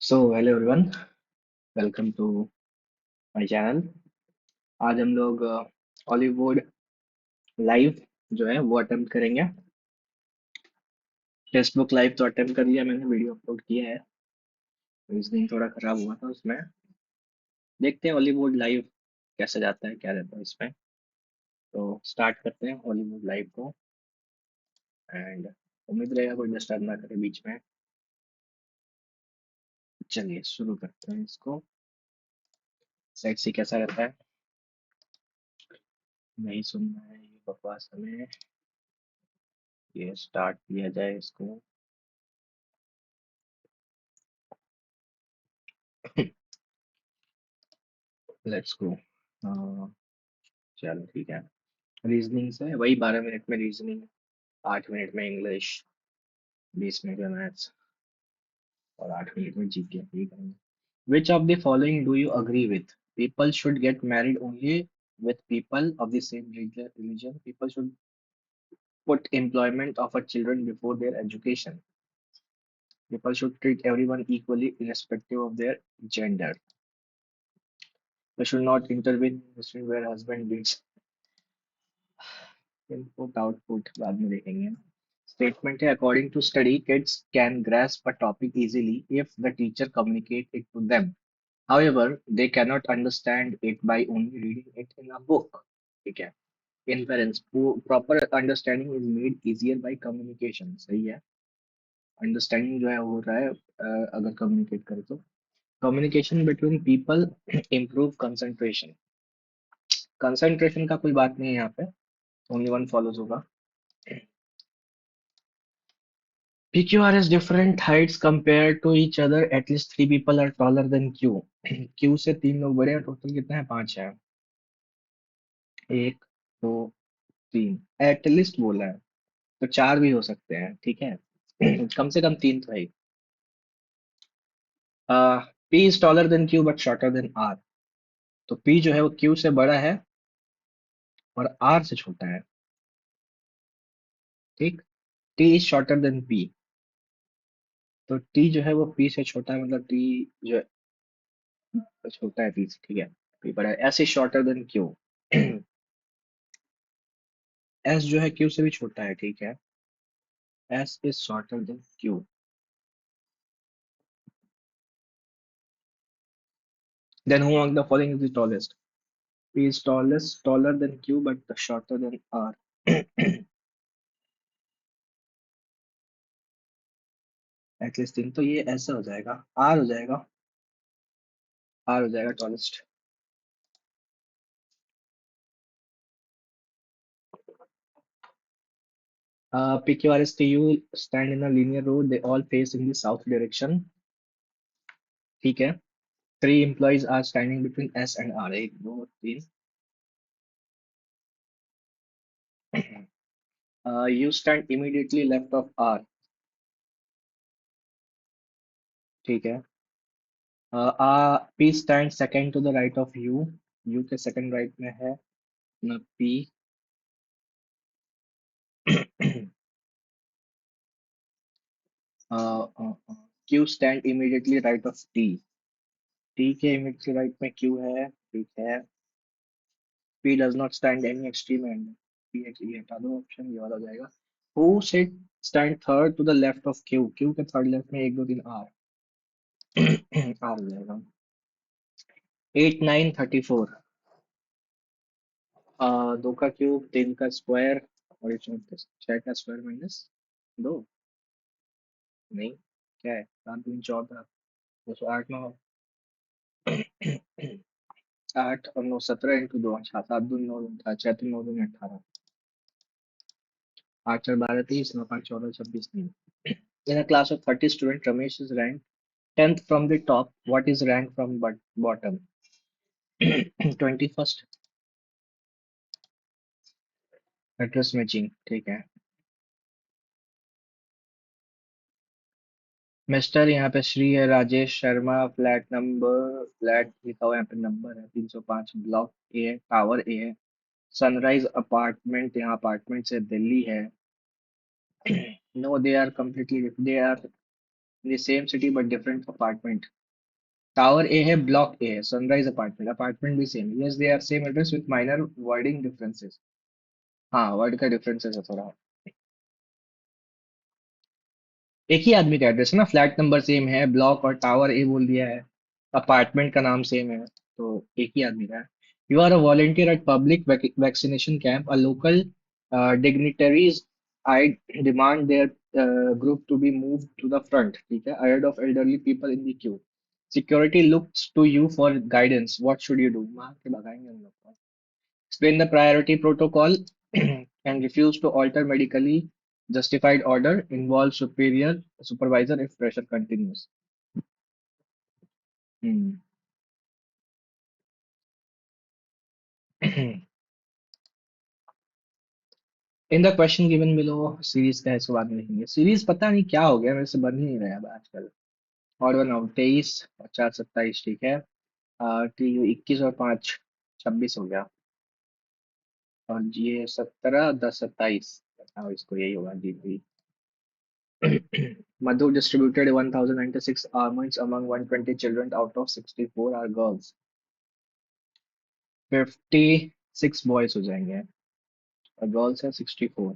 So hello everyone, welcome to my channel. आज हम लोग हॉलीवुड लाइव जो है वो अटेम्प्ट करेंगे। टेक्स्ट बुक लाइव तो अटेम्प्ट कर लिया मैंने, वीडियो अपलोड किया है। रीजनिंग थोड़ा खराब हुआ था उसमें। देखते हैं हॉलीवुड लाइव कैसे जाता है, क्या रहता है इसमें। तो स्टार्ट करते हैं हॉलीवुड लाइव को। एंड उम्मीद रहेगा कोई डिस्टर्ब ना करे बीच में। चलिए शुरू करते हैं इसको। सेट सी कैसा रहता है, नहीं सुनना है ये बकवास हमें। ये स्टार्ट किया जाए इसको। Let's go. चलो ठीक है। रीजनिंग से वही 12 मिनट में रीजनिंग, 8 मिनट में इंग्लिश, 20 मिनट में मैथ्स और 8 मिनट में जीके ये करेंगे। Which of the following do you agree with? People should get married only with people of the same religion. People should put employment of our children before their education. People should treat everyone equally irrespective of their gender. They should not intervene in decisions where husband leads. Input output बाद में देखेंगे। Statement है, according to study kids can grasp a topic easily if the teacher communicate it to them, however they cannot understand it by only reading it in a book। ठीक है। Inference, proper understanding is made easier by communication. सही है। Understanding जो है हो रहा है अगर कम्युनिकेट करें तो। Communication between people improve concentration. Concentration का कोई बात नहीं है यहाँ पे, ओनली वन फॉलोज होगा। PQR is different heights compared to each other. At least three people are taller than Q. Q से तीन लोग बड़े हैं। टोटल कितने हैं? पांच हैं। एक, दो, तीन। एटलीस्ट बोला है तो चार भी हो सकते हैं। ठीक है। कम से कम तीन तो है। P is taller than Q but shorter than R। तो P जो है वो Q से बड़ा है और R से छोटा है। ठीक। T is shorter than P। तो T जो है वो P से छोटा है, मतलब T जो है छोटा है P से। ठीक है। P बड़ा है। S is shorter than Q। S जो है Q से भी छोटा है। ठीक है। S is shorter than Q। Then who among the following is the tallest? P is tallest, taller than Q but shorter than R। At least तीन तो ये ऐसा हो जाएगा, R हो जाएगा। R हो जाएगा tallest। PQ, R, S, T, U stand in a linear row. They all face in the south direction। ठीक है। Three employees are standing between S and R। एक, दो, तीन। You stand immediately left of R। ठीक है। P stand second to the right of U। U के second right में है अपना P। Q stand immediately right of T। T के immediately right में Q है। ठीक है। P does not stand any extreme end। P ये हटा दो, ऑप्शन ये वाला हो जाएगा। Who sit stand third to the left of Q? Q के थर्ड लेफ्ट में एक, दो, तीन, R। R हो जाएगा। 8, 9, 34। दो का क्यूब, तीन का स्क्वायर और एक 34। छह का स्क्वायर माइनस दो। नहीं, क्या है? सात दूनी 14, 208, 9। 8 और 9 17 इंटू दो। अच्छा, सात दूनी 9 था, छह तीन 9 दूनी 18। आठ चार 12 30, 9 5 14 26 नहीं। In a class of 30 students, Ramesh is ranked 10th from the top. What is ranked from but bottom? 21st। Address matching. ठीक है। मिस्टर, यहाँ पे श्री है, Rajesh Sharma, flat number, flat लिखा हुआ है यहाँ पे, नंबर है 305, ब्लॉक ए है, टावर ए है। सनराइज अपार्टमेंट, यहाँ अपार्टमेंट से दिल्ली है। No, they are completely, they are In the same city but different apartment. Tower A है, block A है, sunrise apartment, apartment भी same. Yes, they are same address with minor wording differences. हाँ, word का differences है थोड़ा. एक ही आदमी का एड्रेस है ना, फ्लैट नंबर सेम है, ब्लॉक और टावर ए बोल दिया है, अपार्टमेंट का नाम सेम है, तो एक ही आदमी का है. You are a volunteer at public vaccination camp, a local dignitaries I demand their group to be move to the front, ठीक है, ahead of elderly people in the queue. Security looks to you for guidance, what should you do, मार के भगाएंगे हम लोग को. Explain the priority protocol and refuse to alter medically justified order. Involve superior supervisor if pressure continues. Hmm. In the question given below, series का है, इसके बाद में लिखेंगे. सीरीज पता नहीं क्या हो गया, मेरे से बन ही नहीं रहा है अब आजकल. और बनाओ 23 और 4 27, ठीक है. टी 21 और 5 26 हो गया. और ये 17 10 27, बताओ इसको, यही होगा जी जी. Madhu distributed 1096 almonds among 120 children, out of 64 are girls. 56 boys हो जाएंगे और girls है 64.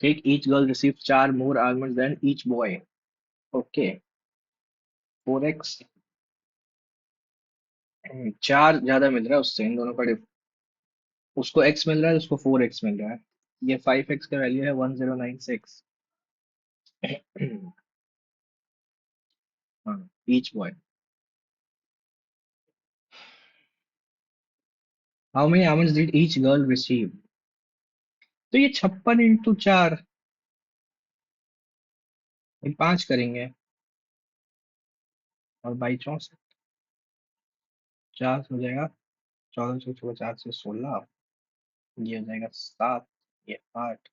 ठीक, each girl received 4 more almonds than each boy. Okay, 4x. 4 ज्यादा मिल रहा है उससे, इन दोनों का उसको x मिल रहा है, उसको 4x मिल रहा है. ये 5x का वैल्यू है 1096. हाँ, each boy. How many almonds did each girl receive? तो ये 56 × 4, ये 5 करेंगे, और बाई 64, 4 हो जाएगा. 14 से 4 से 16, ये हो जाएगा 7, ये 8,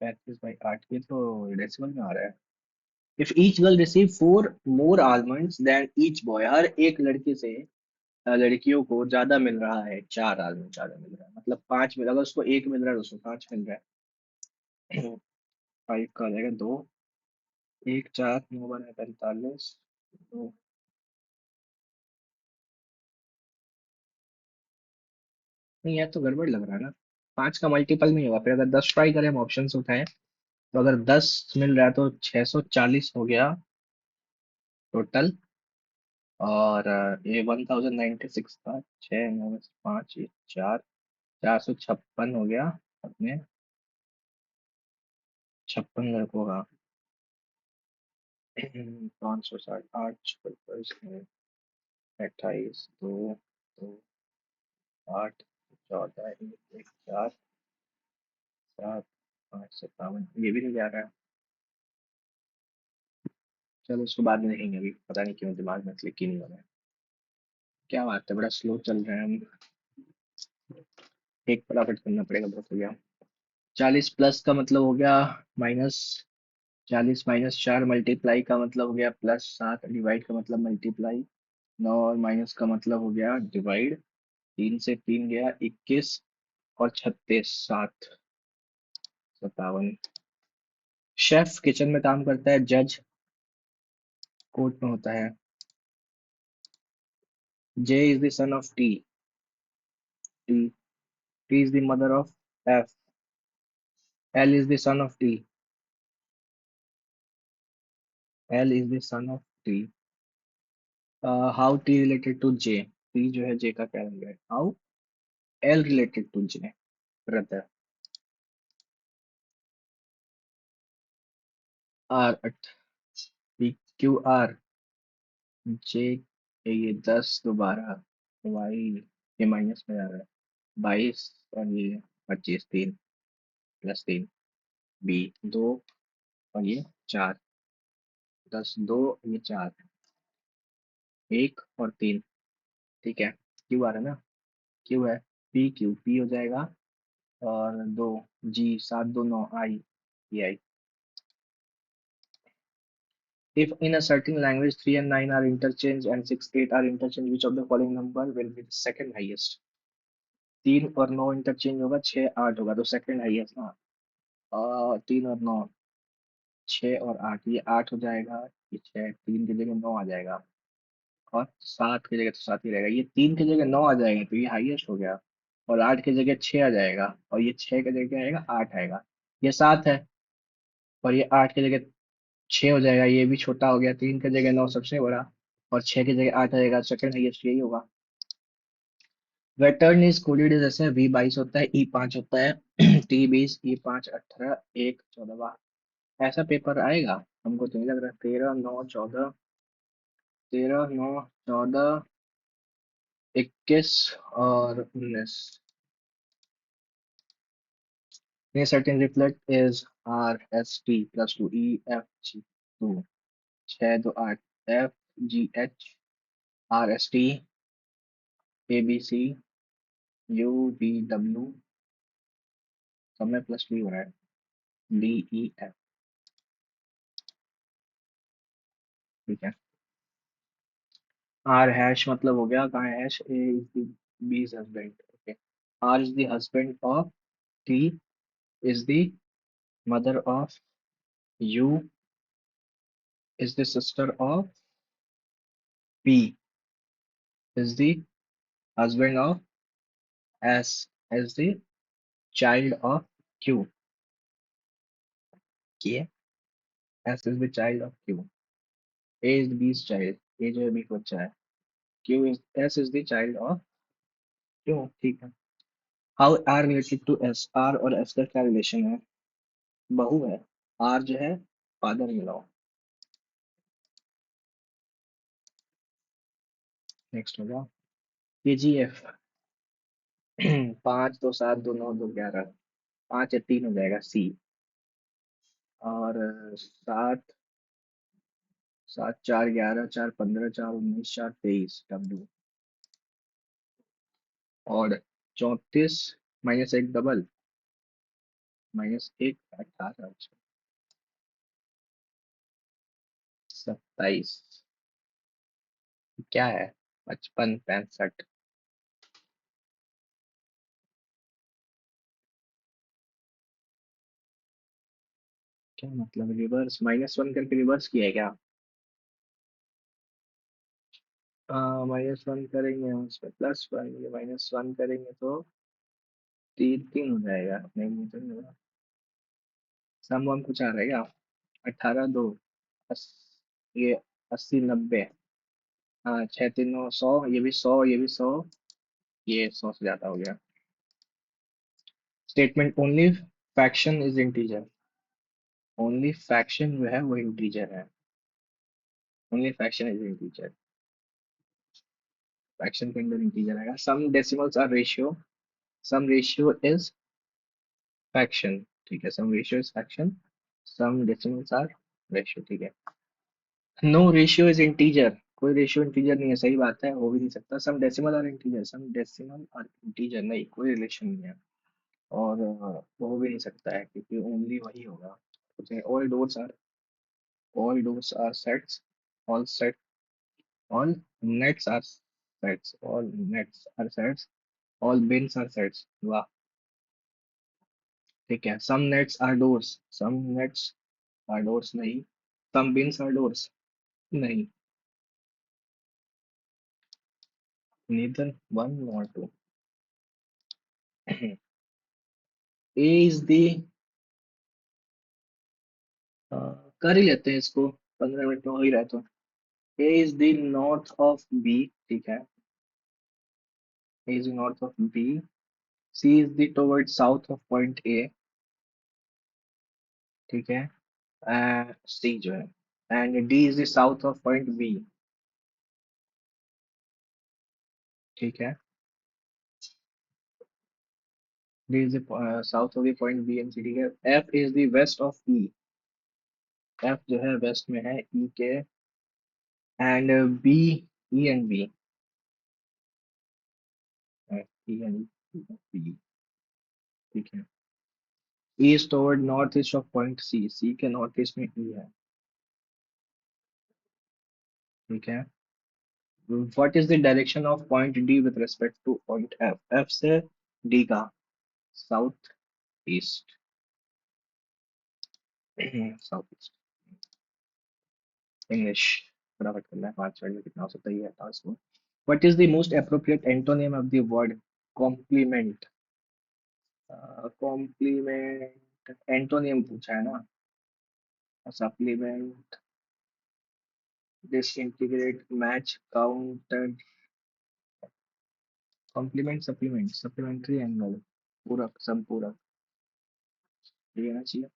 35/8, ये तो डेसिमल में आ रहा है. If each girl receive 4 more almonds then each boy, हर एक लड़की से लड़कियों को ज्यादा मिल रहा है, 4 आलमंड ज्यादा मिल रहा है, मतलब 5 मिल, अगर उसको 1 मिल रहा है तो उसको 5 मिल रहा है. 5 का हो जाएगा 2, 1 4 9 बने 45, 2. नहीं, यार तो गड़बड़ लग रहा है ना. 5 का मल्टीपल नहीं होगा, फिर अगर 10 ट्राई करें, हम ऑप्शन उठाएं, तो अगर 10 मिल रहा है तो 640 हो गया टोटल. और ये 1096 था, 6 9 5, ये 4, 456 हो गया अपने. 56 लड़कों का. 560, 8 28, 2 2 8 14, 1 4 7 5 57, ये भी नहीं जा रहा है. चलो उसको बाद में देखेंगे, अभी पता नहीं क्यों दिमाग में क्लिक ही नहीं हो रहा है. क्या बात है, बड़ा स्लो चल रहे हैं हम. एक फटाफट करना पड़ेगा, बहुत हो गया. 40 प्लस का मतलब हो गया माइनस. 40 - 4 मल्टीप्लाई का मतलब हो गया +7, डिवाइड का मतलब मल्टीप्लाई. 9 और माइनस का मतलब हो गया डिवाइड. 3 से 3 गया 21, और 36 7 57. शेफ किचन में काम करता है, जज कोर्ट में होता है. J is the son of T. T T is the mother of F. L is the son of T. L is the son of T. How T related to J. T जो है J का calendar है. How L related to J, brother. R P Q R. J, ये 10 दोबारा, Y, ये minus में आ रहा है. 22, और ये 25, 3 +3, बी 2, और ये 4, 10 2, ये 4, 1 और 3, ठीक है. क्यू आ रहा है ना, क्यू है. पी हो जाएगा, और 2, जी 7 2 9, आई, ये आई. If in a certain language 3 and 9 are interchanged and 6 8 are interchanged, which of the following number will be the second highest? 3 और 9 इंटरचेंज होगा, 6 8 होगा, तो सेकंड हाईएस्ट ना. 3 और 9, 6 और 8, ये 8 हो जाएगा, ये 6, 3 की जगह 9 आ जाएगा, और 7 की जगह तो 7 ही रहेगा, ये 3 की जगह 9 आ जाएगा तो ये हाईएस्ट हो गया, और 8 की जगह 6 आ जाएगा, और ये 6 की जगह क्या आएगा, 8 आएगा, ये 7 है, और ये 8 की जगह 6 हो जाएगा, ये भी छोटा हो गया, 3 की जगह 9 सबसे बड़ा, और 6 की जगह 8 आएगा, सेकंड हाईएस्ट यही होगा। वेटर्न इज कोडेड जैसे V22 होता है, E5 होता है, T20, E5 18, 1 14, ऐसा पेपर आएगा, हमको तो नहीं लग रहा। 13 9 14 और 19, certain reflect is RST plus 2 EFG 2, 6 2 8 FGH ABC UVW, सब में प्लस 2 हो रहा है, DEF, ठीक है। आर हैश मतलब हो गया, कहाँ हैश, A is the B's husband, okay. R is the husband of, T is the mother of, U is the sister of, P is the husband of, S is the child of Q. K, S is the child of Q. A is the B's child. A जो है B का बच्चा है. Q is S is the child of Q. ठीक है. How R related to S? R और S का क्या रिलेशन है? बहू है. R जो है फादर मिलाओ. नेक्स्ट होगा KGF. 5 2 7 2 9 2 11, 5 या 3 हो जाएगा C, और 7 4 11 4 15 4 19 4 23 और 34 -1 डबल, -1 18 27, क्या है, 55 65, क्या मतलब रिवर्स, -1 करके रिवर्स किया है क्या? -1 करेंगे उसमें प्लस करेंगे, -1 करेंगे तो 3 3 हो जाएगा, नहीं नहीं तो नहीं होगा। सम वम कुछ आ रहा है क्या? 18 2, ये 80 90, हाँ 6 3 9 100, ये भी 100, ये भी 100, ये 100 से ज्यादा हो गया। Statement only fraction is integer, only fraction जो है वो इंटीजर है, only fraction is integer, fraction के अंदर इंटीजर आएगा। Some decimals are ratio, some ratio is fraction, ठीक है, some ratio is fraction, some decimals are ratio, ठीक है। नो रेशियो इज इंटीजर, कोई रेशियो इंटीजर नहीं है, सही बात है, हो भी नहीं सकता। Some decimal are integer, some decimal are integer, नहीं कोई रिलेशन नहीं है, और हो भी नहीं सकता है क्योंकि ओनली वही होगा। All doors are sets, all set, all nets are sets, all nets are sets, all bins are sets, वाह, ठीक है। some nets are doors, some nets are doors नहीं, some bins are doors नहीं, neither one nor two। A is the, कर ही लेते हैं इसको, 15 minute में हो ही रहा है तो। A is the north of B, ठीक है, A is the north of B, C is the towards south of point A, ठीक है, C जो है, and D is the south of point B, ठीक है। D is the south of the point B and C, ठीक है। F is the west of E, F जो है वेस्ट में है E के, and B, E and B, E and B, ठीक है। E is toward north east of point C, C के नॉर्थ ईस्ट में E है, ठीक है। What is the direction of point D with respect to point F? F से D का south east, south east English फटाफट करना है 5 मिनट में कितना हो सकता है ये टास्क को what is the most appropriate antonym of the word compliment compliment antonym पूछा है ना supplement disintegrate match counter compliment supplement supplementary angle पूरक संपूरक ये ना चाहिए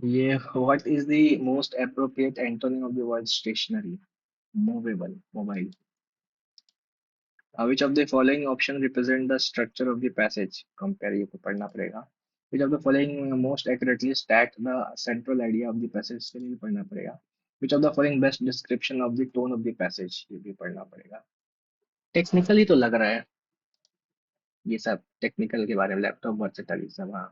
ये what is the most appropriate antonym of the word stationary movable mobile which of the following option represent the structure of the passage compare ये को पढ़ना पड़ेगा which of the following most accurately state the central idea of the passage इसके लिए भी पढ़ना पड़ेगा which of the following best description of the tone of the passage ये भी पढ़ना पड़ेगा टेक्निकली तो लग रहा है ये सब टेक्निकल के बारे में लैपटॉप वर्सेटाइल सब हाँ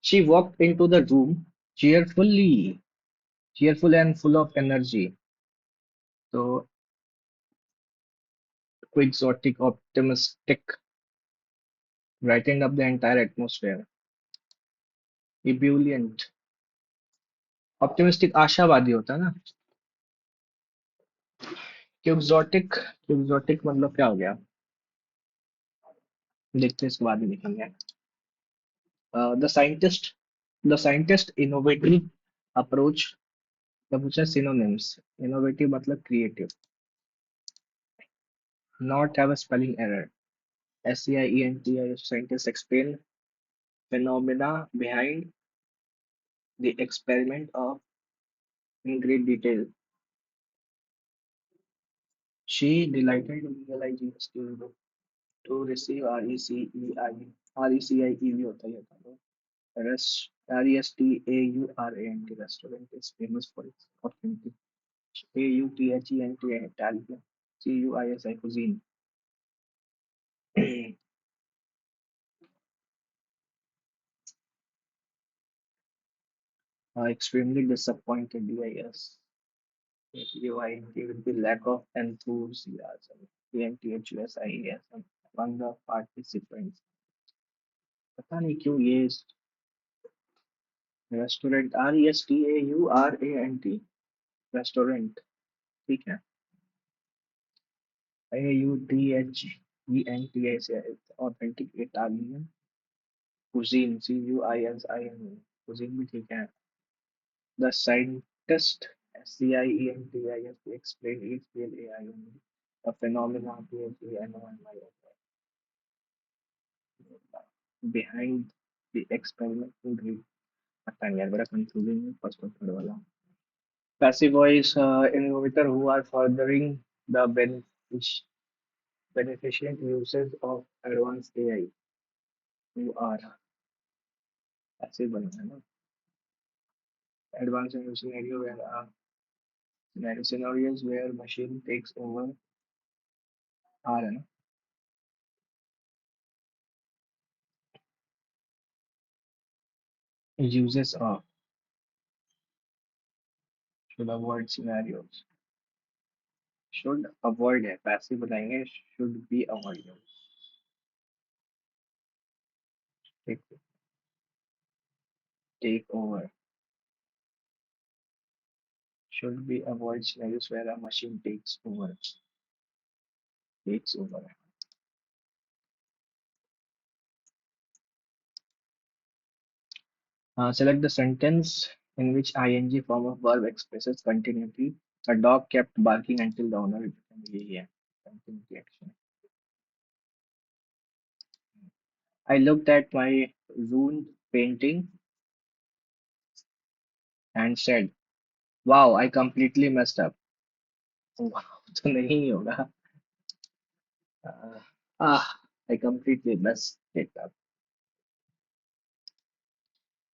she walked into the room cheerfully cheerful and full of energy so quixotic optimistic brightened up the entire atmosphere ebullient optimistic आशावादी होता है ना क्यूक्सोटिक क्यूक्सोटिक मतलब क्या हो गया देखते हैं इसके बाद ही देखेंगे the scientist the scientist innovative approach का पूछा सिनोनिम्स इनोवेटिव मतलब creative not have a spelling error SCIENT scientists explain phenomena behind the experiment of in great detail she delighted in realizing to receive RECIE भी होता ही होता है RESTAURANT restaurant is famous for its authentic AUTHENT Italian CUISI cuisine. Extremely disappointed, yes. UINT with the lack of enthusiasm. ENTHUSIASM among the participants. पता नहीं क्यों ये restaurant RESTAURANT restaurant ठीक है AUTHENT से authentic Italian cuisine CUISINE cuisine भी ठीक है the scientist SCIENTIST explain EXPLAIN the phenomena behind the experiment in Greek पता नहीं यार बड़ा कंफ्यूजिंग है फर्स्ट और थर्ड वाला passive voice innovator who are furthering the beneficent uses of advanced AI who are passive बना है ना advanced in scenario where scenarios where machine takes over are है ना uses of should avoid scenarios should avoid है passive बताएंगे should be avoided take take over should be avoid scenarios where a machine takes over select the sentence in which ing form of verb expresses continuity. A dog kept barking until the owner returned. यही है continuity action. I looked at my ruined painting and said, "Wow, I completely messed up." Wow, तो नहीं होगा. Uh, I completely messed it up.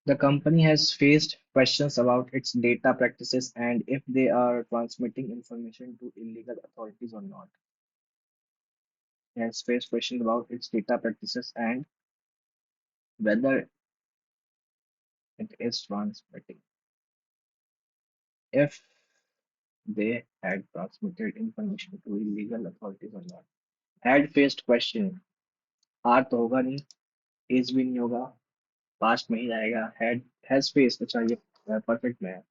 The company has faced questions about its data practices and if they are transmitting information to illegal authorities or not. It has faced questions about its data practices and whether it is transmitting. If they had transmitted information to illegal authorities or not. Had faced question. Are तो होगा नहीं, is भी नहीं होगा, past में ही आएगा। Had, has faced, अच्छा ये परफेक्ट में है।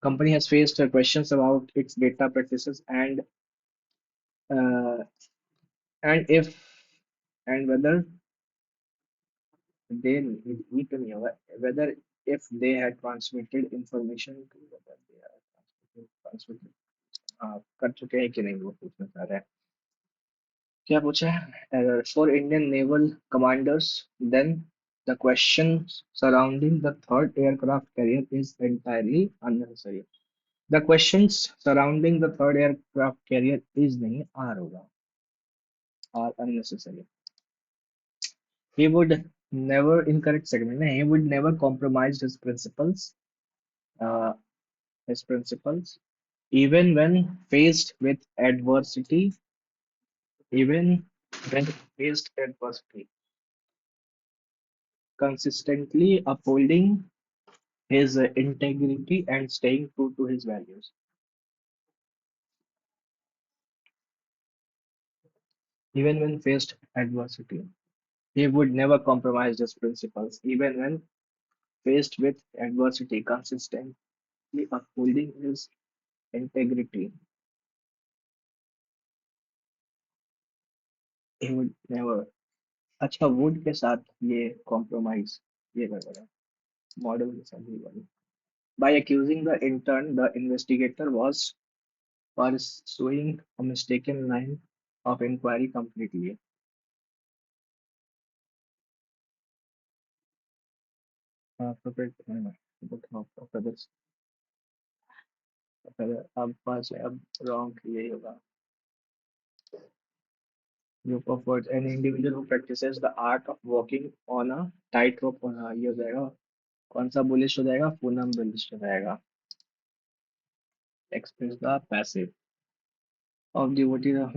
Company has faced questions about its data practices and if and whether they need to know whether if they had transmitted information to whether they are transmitted कर चुके हैं कि नहीं, वो पूछना चाह रहा है। क्या पूछा है? For Indian naval commanders then the question surrounding the third aircraft carrier is entirely unnecessary. The questions surrounding the third aircraft carrier is नहीं, आर होगा, are unnecessary. He would never, incorrect segment, he would never compromise uh, his principles, even when faced with adversity, even when faced adversity, consistently upholding his integrity and staying true to his values. Even when faced adversity, he would never compromise his principles, even when faced with adversity, consistently upholding his integrity. He would never, अच्छा would के साथ ये compromise, ये कर रहा है model के साथ ये वाली। By accusing the intern the investigator was pursuing a mistaken line of inquiry completely. अब पास है, अब रॉन्ग यही होगा। Group of words, an individual who practises the art of walking on a tightrope, ये हो जाएगा। कौन सा बुलिश हो जाएगा? पूनम बुलिश हो जाएगा। Express the passive of devotees of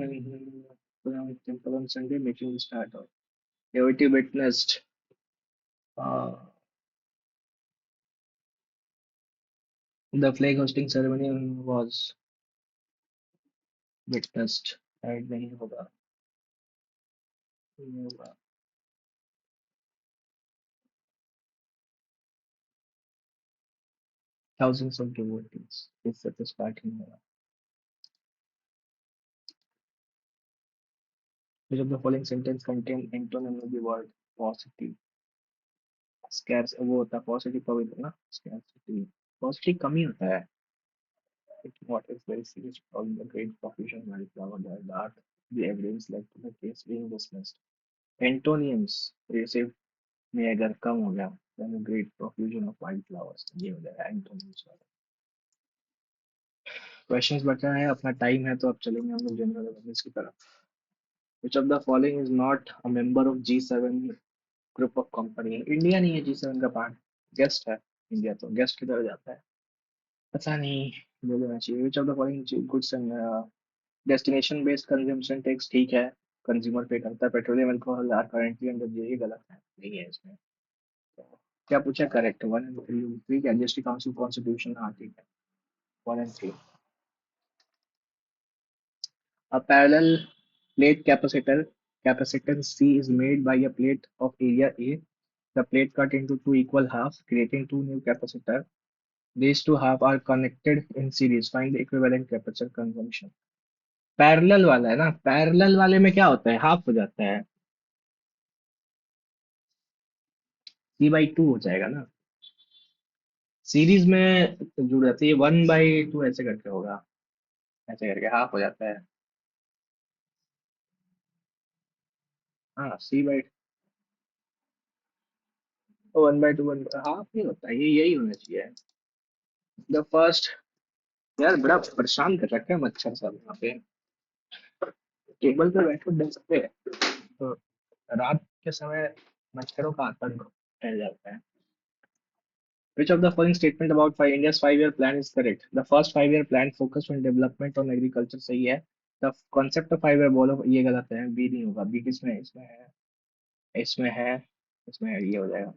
temple on Sunday, making the start of devotee witnessed uh, the flag hosting ceremony was witnessed. Right, नहीं होगा, नहीं होगा। Thousands of devotees is such a starting होगा। Which of the following sentence contain antonym of the word positive? Scarce वो होता है positive पवित्र ना, scarcity positive कमी होता है। It what is very serious problem, the great profusion of wildflower that the evidence led to the case being dismissed. Antonyms receive में अगर कम हो गया then a great profusion of wildflowers, ये हो जाएगा antonyms वाला। क्वेश्चंस बचा है, अपना टाइम है, तो अब चलेंगे हम लोग जनरल अवेयरनेस की तरफ। Which of the following is not a member of G7 group of company? India नहीं है G7 का पार्ट, गेस्ट है। इंडिया तो गेस्ट की तरह जाता है, पता नहीं, ले लेना चाहिए। Which of the following goods and destination based consumption tax ठीक है, कंज्यूमर पे करता है। Petroleum alcohol are currently under, ये गलत है, नहीं है इसमें। तो क्या पूछा? करेक्ट, 1 and 3 ठीक है। जीएसटी काउंसिल कॉन्स्टिट्यूशन, हाँ ठीक है, 1 and 3। A parallel plate capacitance C is made by a plate of area A. The plate cut into two equal halves, creating two new capacitor. These two halves are connected in series. Find the equivalent capacitor consumption. Parallel वाला है ना, parallel वाले में क्या होता है? Half हो जाता है, C/2 हो जाएगा ना। सीरीज में जुड़ जाती है, 1/2 ऐसे करके होगा, ऐसे करके हाफ हो जाता है। हाँ, C/1/2, हाफ नहीं होता, ये यही होना चाहिए। द फर्स्ट, यार बड़ा परेशान कर रखा है मच्छर सब यहाँ पे। टेबल पे बैठो डेस्क पे, तो रात के समय मच्छरों का आतंक फैल जाता है। Which of the following statement about India's 5-year plan is correct? The first 5-year plan focused on development on agriculture, सही है। The concept of 5-year ball of, ये गलत है, बी नहीं होगा, बी किसमें? इसमें है, इसमें है, इसमें है, ये हो जाएगा।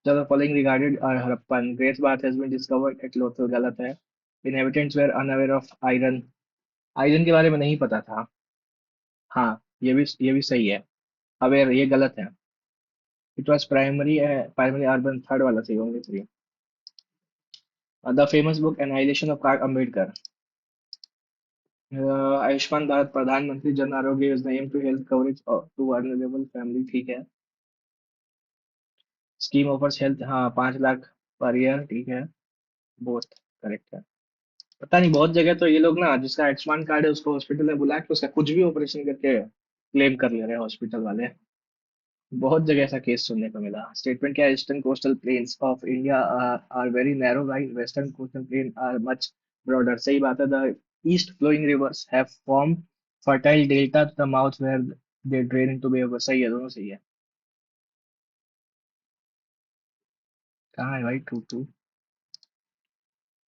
The following regarded Harappan. Great bath has been discovered at Lothal, गलत है। Inhabitants were unaware of iron, iron के बारे में नहीं पता था। हाँ, ये भी सही है। अवेयर ये गलत है। It was primary urban, third वाला सही, only three. The famous book annihilation of Ambedkar. Ayushman Bharat Pradhan Mantri Jan Arogya Yojana aim to health coverage to vulnerable family, ठीक है। स्कीम ऑफर्स हेल्थ, हाँ 5 लाख पर ईयर, ठीक है। बोथ करेक्ट है। पता नहीं बहुत जगह तो ये लोग ना, जिसका आयुष्मान कार्ड है उसको हॉस्पिटल में बुला के उसका कुछ भी ऑपरेशन करके क्लेम कर ले रहे हैं हॉस्पिटल वाले। बहुत जगह ऐसा केस सुनने को मिला। स्टेटमेंट क्या है? Eastern coastal plains of India are very narrow, right, western coastal plain are much broader, सही बात है। The east flowing rivers have form fertile delta to the mouth where they drain into bay, सही है, दोनों सही है। कहाँ है भाई? Two two.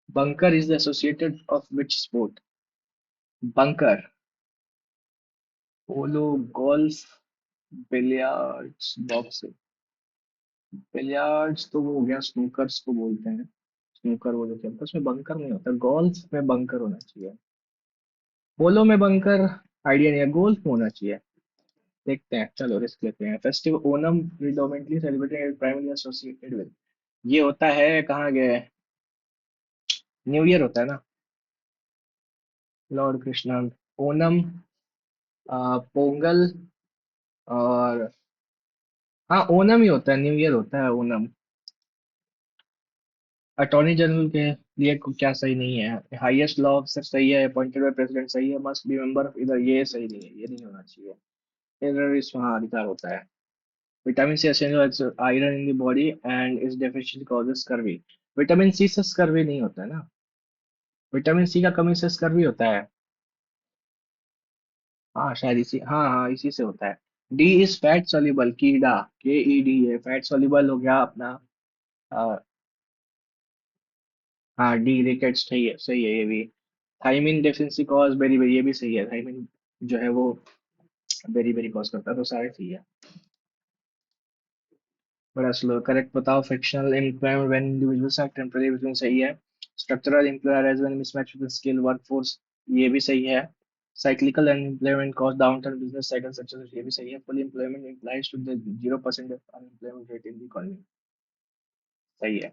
Bunker is associated of which sport? Bunker, polo, golf, billiards, boxing. Billiards तो वो हो गया, स्नूकर्स को बोलते हैं। स्नूकर वो जो खेलते हैं उसमें बंकर नहीं होता, गोल्फ में बंकर होना चाहिए। पोलो में बंकर आइडिया नहीं है, गोल्फ में होना चाहिए। देखते हैं, चलो रिस्क लेते हैं। Festive Onam predominantly celebrated primary associated with, ये होता है कहाँ गए, न्यू ईयर होता है ना। लॉर्ड कृष्णा। ओनम, पोंगल, और हाँ ओनम ही होता है, न्यू ईयर होता है ओनम। अटॉर्नी जनरल के लिए क्या सही नहीं है? हाईएस्ट लॉ ऑफिसर सही है, अपॉइंटेड बाय प्रेसिडेंट सही है, मस्ट बी मेंबर ऑफ इधर, ये सही नहीं है, ये नहीं होना चाहिए। टेररिस्ट हाँ अधिकार होता है। Vitamin C essential iron in the body and is deficiency causes scurvy. Vitamin C से स्कर्वी नहीं होता है ना, विटामिन सी का कमी से स्कर्वी होता है। हाँ शायद इसी, हाँ हाँ इसी से होता है। डी इज फैट सोल्यूबल, कीड़ा, के ई डी है, फैट सोल्यूबल हो गया अपना। आ, हाँ डी रिकेट्स, सही है ये भी। Thiamine deficiency cause beri beri, ये भी सही है। थाइमिन जो है वो बेरी बेरी कॉज करता है, तो सारे सही है। बड़ा स्लो, करेक्ट बताओ। Frictional employment when individuals are temporary between, सही है। Structural employer as when mismatch with skill workforce, ये भी सही है। Cyclical employment cause down turn business cycle success, ये भी सही है। Full employment implies to the 0% unemployment rate in the economy, सही है।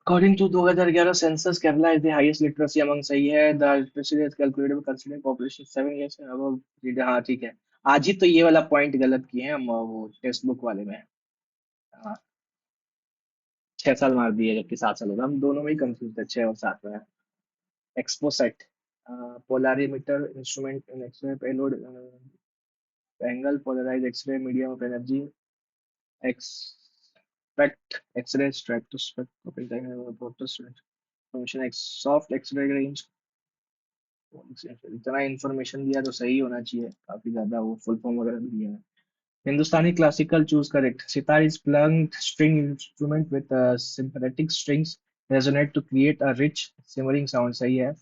According to 2011 census, Kerala is the highest literacy among, सही है। The literacy rate calculated by considering population 7 years and above, हाँ ठीक है। आज ही तो ये वाला पॉइंट गलत किए हैं हम, वो टेक्स्ट बुक वाले में। हाँ, 6 साल मार दिए जबकि 7 साल होगा, हम दोनों में ही कंफ्यूज थे, 6 और 7 में। XPoSat, polarimeter instrument in X ray payload angle polarise X ray medium of energy, XSPECT X ray स्ट्रेक्टोस्पेक्ट function X, soft X ray range. इतना इंफॉर्मेशन दिया तो सही होना चाहिए, काफी ज्यादा वो फुल फॉर्म वगैरह भी दिया है। Hindustani classical choose correct. Sitar is blunt string instrument with sympathetic strings resonate to create a rich simmering sound, सही है।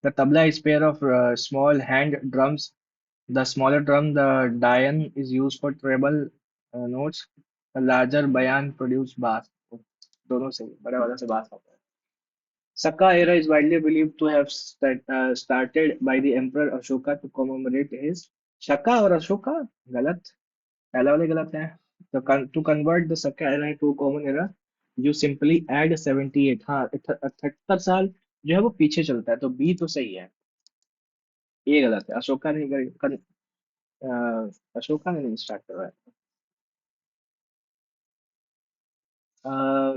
The tabla is pair of small hand drums. The smaller drum, the Dayan, is used for treble notes. The larger bayan produce bass. दोनों से बड़ा वाला से बास आता है। Saka era is widely believed to have started by the Emperor Ashoka to commemorate his, Shaka और अशोका, गलत, पहला वाले गलत है। To convert the Saka era to a common era, you simply add 78, हाँ 78 साल जो है वो पीछे चलता है, तो बी तो सही है। ये गलत है, अशोका ने अशोका ने नहीं स्टार्ट करवाया।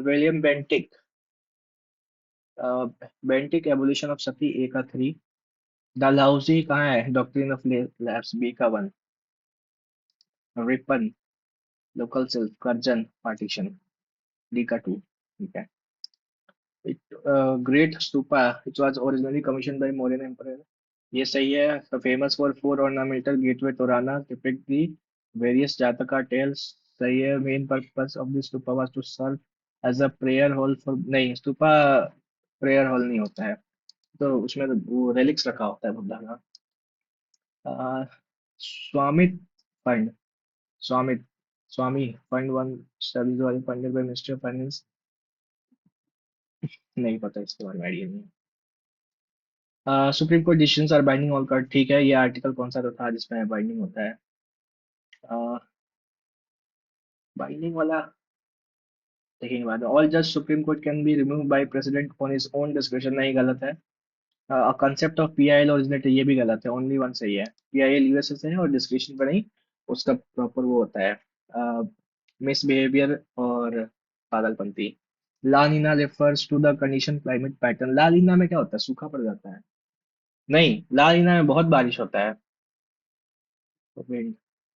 William Bentinck, Bentinck evolution of sati, A का 3। डलहौजी कहाँ है? डॉक्ट्रिन ऑफ लैप्स, बी का 1। Ripon, local self, Curzon, partition, D का 2, ठीक है। Great stupa, it was originally commission by Mauryan emperor, ये सही है। Famous for 4 ornamental gateway torana depict the various Jataka tales, सही है। Main purpose of the stupa was to serve as a prayer hall for, नहीं stupa prayer hall नहीं होता है, तो उसमें तो वो रेलिक्स रखा होता है बुद्धा का। अ, स्वामित्व फंड, स्वामित्व, स्वामी फंड वन स्टडीज वाली funded by ministry of finance, नहीं पता इसके बारे में, आइडिया नहीं है। Supreme Court decisions are binding all court, ठीक है, ये आर्टिकल कौन सा तो था जिसमें बाइंडिंग होता है? बाइंडिंग वाला देखेंगे बाद में। ऑल जज supreme court can be remove by president on his own description, नहीं गलत है। कंसेप्ट ऑफ पीआईएल ओरिजिनेटेड, ये भी गलत है, ओनली वन सही है। पीआईएल यूएसए से है और डिस्क्रिप्शन पर नहीं, उसका प्रॉपर वो होता है मिसबिहेवियर और पागलपंती। La Nina refers to the condition climate pattern, La Nina में क्या होता है, सूखा पड़ जाता है? नहीं, ला नीना में बहुत बारिश होता है। Wind,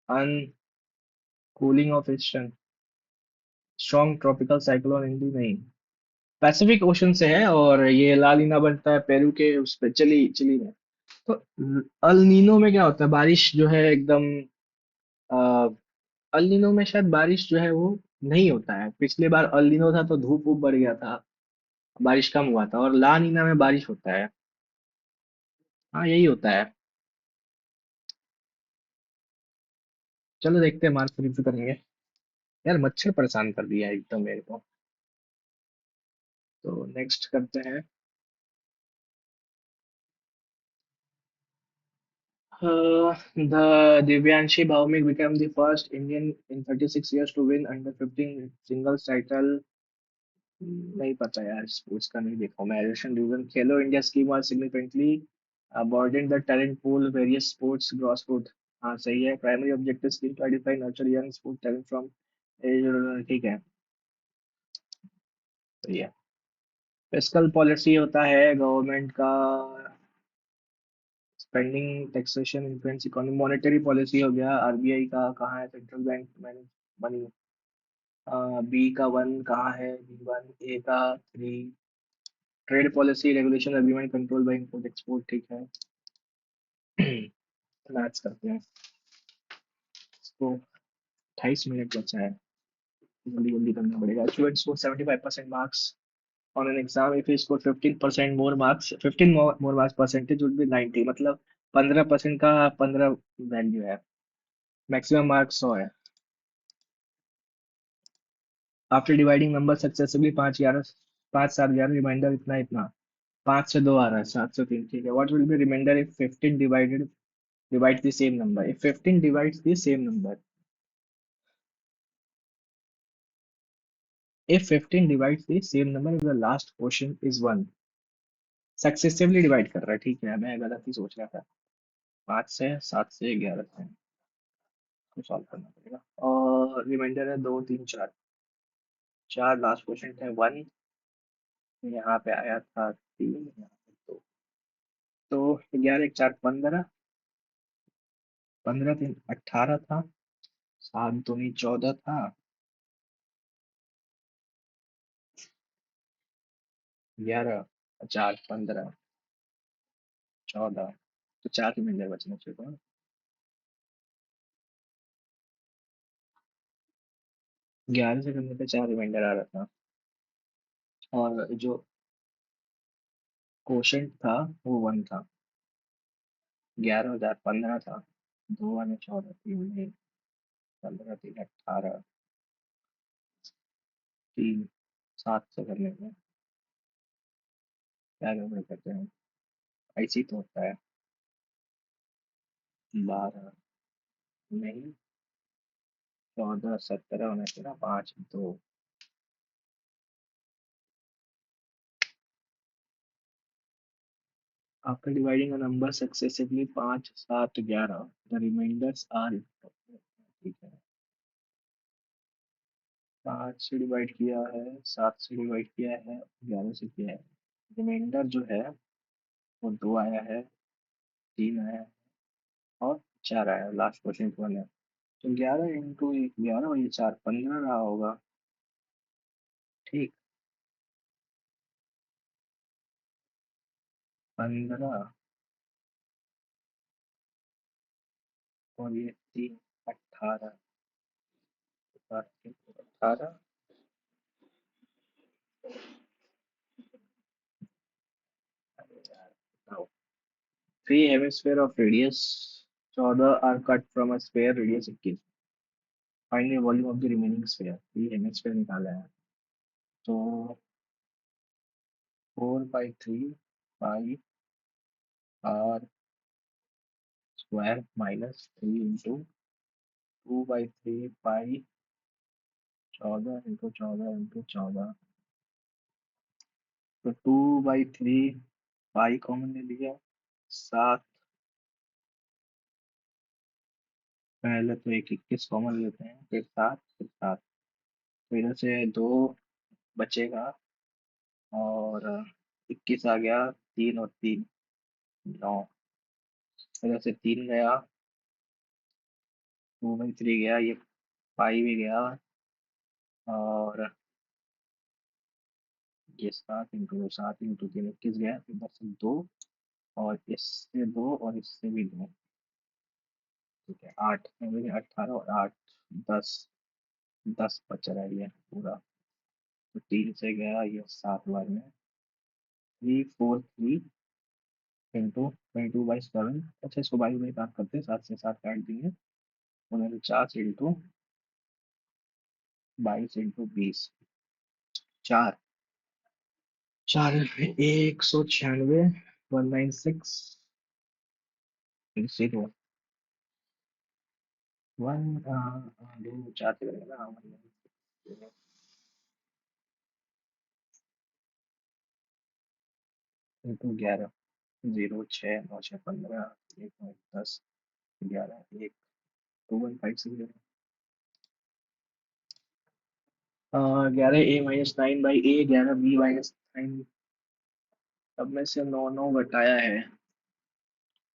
un cooling of eastern, strong tropical cyclone, Hindi नहीं। पैसिफिक ओशन से है और ये ला नीना बनता है पेरू के उस पे, चिली चिली में। तो अल नीनो में क्या होता है, बारिश जो है एकदम अल नीनो में शायद बारिश जो है वो नहीं होता है। पिछले बार अल नीनो था तो धूप ऊप बढ़ गया था, बारिश कम हुआ था, और ला नीना में बारिश होता है। हाँ यही होता है। चलो देखते हैं, मार्क्स रिव्यू करेंगे। यार मच्छर परेशान कर दिया है एकदम मेरे को। तो नेक्स्ट करते हैं। The Divyanshi Bhaumik became the first Indian in 36 years to win under 15 singles title. नहीं पता यार, स्पोर्ट्स का नहीं देखा मैं। Education division Khelo India scheme was significantly broadened the talent pool various sports grassroots। हाँ सही है। Primary objective scheme to identify nurture young sport talent from age, ठीक है, सही है। फिस्कल पॉलिसी होता है गवर्नमेंट का, spending taxation influence economy. Monetary policy हो गया आरबीआई का, कहाँ है central bank manage money. B का वन कहाँ है, बी वन, ए का three. Trade policy regulation agreement control by import export, ठीक है। मैथ्स करते हैं इसको। 28 मिनट बचा है, जल्दी जल्दी करना पड़ेगा। Student score 75% marks on an exam if he scored 15% more marks, 15 more marks percentage would be 90, मतलब 15% का 15 वैल्यू है। मैक्सिमम मार्क्स 100 है। After dividing number successively, 5 11, 5 7 11, remainder इतना इतना। 5 से 2 आ रहा है, 7 से 3, ठीक है। What will be remainder if 15 divides the same number, if 15 divides the same number, if 15 divides the same number if the last portion is 1। Successively divide कर रहा है, ठीक है, मैं गलत ही सोच रहा था। 5 से 7 से 11 से को सॉल्व करना पड़ेगा। और रिमाइंडर है 2 3 4, 4 लास्ट क्वेश्चन थे, 1 यहाँ पे आया था, 3 यहाँ पे 2। तो 11 1 4 15, 15 3 18 था, 7 2 14 था, 11 4 15 14, तो 4 रिमाइंडर बचने चाहिए। 11 से करने पे 4 रिमाइंडर आ रहा था, और जो क्वेश्चन था वो 1 था। 11 और 15 था, 2 और 14, 3 15 3 18, 3 7 से करने में क्या गड़बड़ करते हैं, ऐसे ही तो होता है। 12 नहीं, 14 17 होना चाहिए ना, 5 2। After dividing a number successively 5 7 11, the remainders are, ठीक है। 5 से डिवाइड किया है, 7 से डिवाइड किया है, 11 से किया है। रिमाइंडर जो है वो 2 आया है, 3 आया है, और 4 आया है, लास्ट क्वेश्चन 1 है। तो 11 × 11 और ये 4, 15 रहा होगा, ठीक। 15 और ये 3, 18, 18। Three hemisphere of radius 14 are cut from a sphere radius 21। Find the volume of the remaining sphere, three hemisphere निकाला है। तो 4/3 pi r square minus 3 into 2/3 pi 14 into 14 into 14। तो 2/3 पाई कॉमन ले लिया। 7, पहले तो एक 21 कॉमन लेते हैं, फिर 7, फिर 7। तो इधर से 2 बचेगा, और 21 आ गया, 3 और 3 9। इधर से 3 गया, 2/3 गया, ये पाई भी गया, और ये 7 into 7 into 3 21 गया। इधर से 2, और इससे 2, और इससे भी 2। ठीक है, 8, 18 और 8, 10। 10 बच रहा है ये पूरा। तो 3 से गया ये 7 बार में। 343 into 22/7। अच्छा, इसको बाई बाई काट करते हैं, 7 से 7 काट देंगे। 49 into 22 4। 196, 0 1। दो 4 से करेंगे ना, 11। 0 6 9 6 15, 1 10 11 1। 215 से 11 a-9 11 b-9। अब में से 9 9 घटाया है।